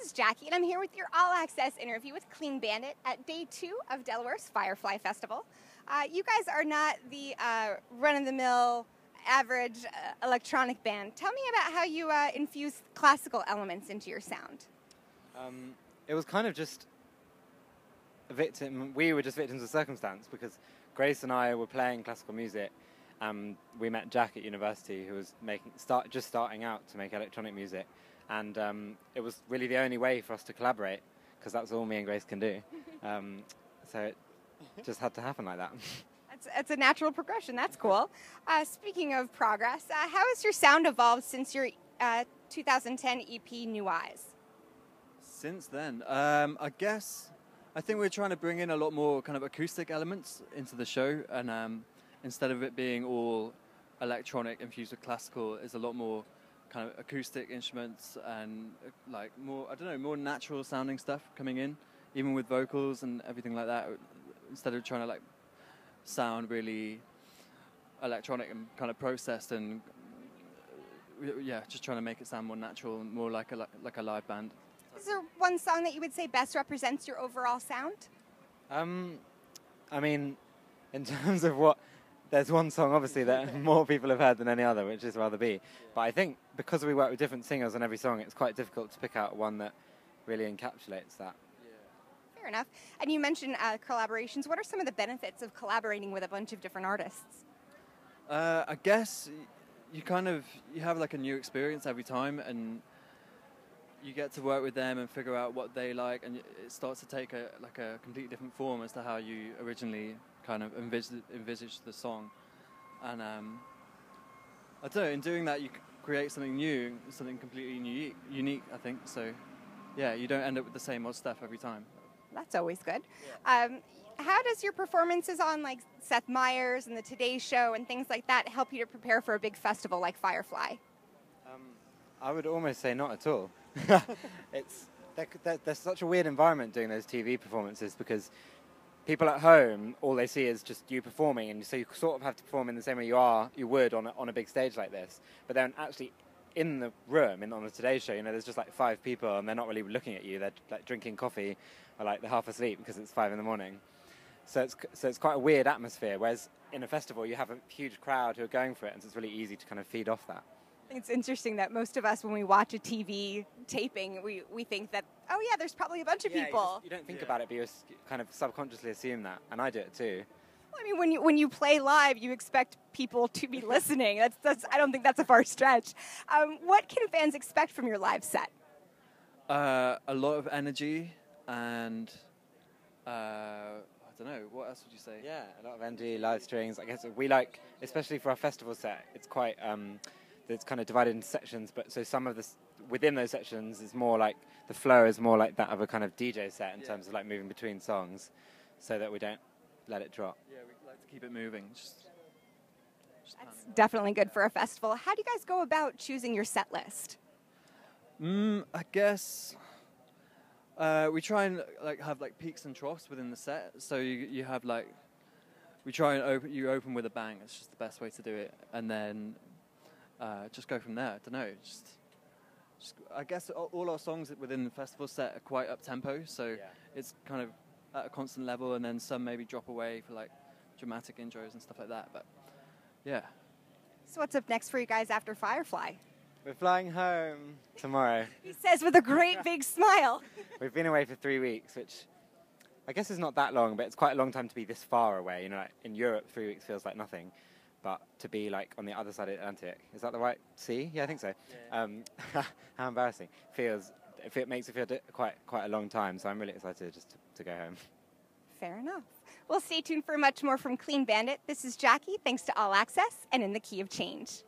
is Jackie, and I'm here with your all-access interview with Clean Bandit at Day 2 of Delaware's Firefly Festival. You guys are not the run-of-the-mill, average electronic band. Tell me about how you infuse classical elements into your sound. It was kind of just we were just victims of circumstance, because Grace and I were playing classical music, and we met Jack at university, who was just starting out to make electronic music, and it was really the only way for us to collaborate, because that's all me and Grace can do. So it just had to happen like that. It's a natural progression. That's cool. Speaking of progress, how has your sound evolved since your 2010 EP, New Eyes? Since then, I think we're trying to bring in a lot more kind of acoustic elements into the show, and instead of it being all electronic infused with classical, there's a lot more kind of acoustic instruments and like more natural sounding stuff coming in, even with vocals and everything like that. Instead of trying to like sound really electronic and kind of processed, and just trying to make it sound more natural and more like a live band. Is there one song that you would say best represents your overall sound? I mean, in terms of there's one song obviously that more people have heard than any other, which is Rather Be. But I think because we work with different singers on every song, it's quite difficult to pick out one that really encapsulates that. Yeah. Fair enough. And you mentioned collaborations. What are some of the benefits of collaborating with a bunch of different artists? I guess you have like a new experience every time, and you get to work with them and figure out what they like, and it starts to take a completely different form as to how you originally kind of envisaged the song. And I don't know, in doing that you create something new, something completely unique, I think. So yeah, you don't end up with the same old stuff every time. That's always good. Yeah. How does your performances on like Seth Meyers and the Today Show and things like that help you to prepare for a big festival like Firefly? I would almost say not at all. There's such a weird environment doing those TV performances, because people at home, all they see is just you performing, and so you sort of have to perform in the same way you would on a big stage like this. But then actually in the room, on the Today Show, there's just like 5 people, and they're not really looking at you. They're like drinking coffee, or like they're half asleep because it's 5 a.m. So it's quite a weird atmosphere. Whereas in a festival, you have a huge crowd who are going for it, and so it's really easy to kind of feed off that. It's interesting that most of us, when we watch a TV taping, we think that, oh yeah, there's probably a bunch of people. You don't think about it, but you kind of subconsciously assume that, and I do it too. Well, I mean, when you play live, you expect people to be listening. I don't think that's a far stretch. What can fans expect from your live set? A lot of energy, and I don't know, what else would you say? Yeah, a lot of energy, live strings. I guess we like, especially for our festival set, it's quite. It's kind of divided into sections, but so some of within those sections is more like the flow is more like that of a kind of DJ set in terms of like moving between songs, so that we don't let it drop. Yeah, we like to keep it moving. That's definitely good for a festival. How do you guys go about choosing your set list? I guess we try and have like peaks and troughs within the set. So you have like, we try and open with a bang. It's just the best way to do it, and then just go from there. I don't know. Just I guess all our songs within the festival set are quite up tempo, so it's kind of at a constant level, and then some maybe drop away for like dramatic intros and stuff like that. But yeah. So what's up next for you guys after Firefly? We're flying home tomorrow. He says with a great big smile. We've been away for 3 weeks, which I guess is not that long, but it's quite a long time to be this far away. Like in Europe, 3 weeks feels like nothing. But to be like on the other side of the Atlantic, is that the right sea? Yeah, I think so. Yeah. How embarrassing! It makes it feel quite a long time. So I'm really excited just to go home. Fair enough. Well, stay tuned for much more from Clean Bandit. This is Jackie. Thanks to All Access and In the Key of Change.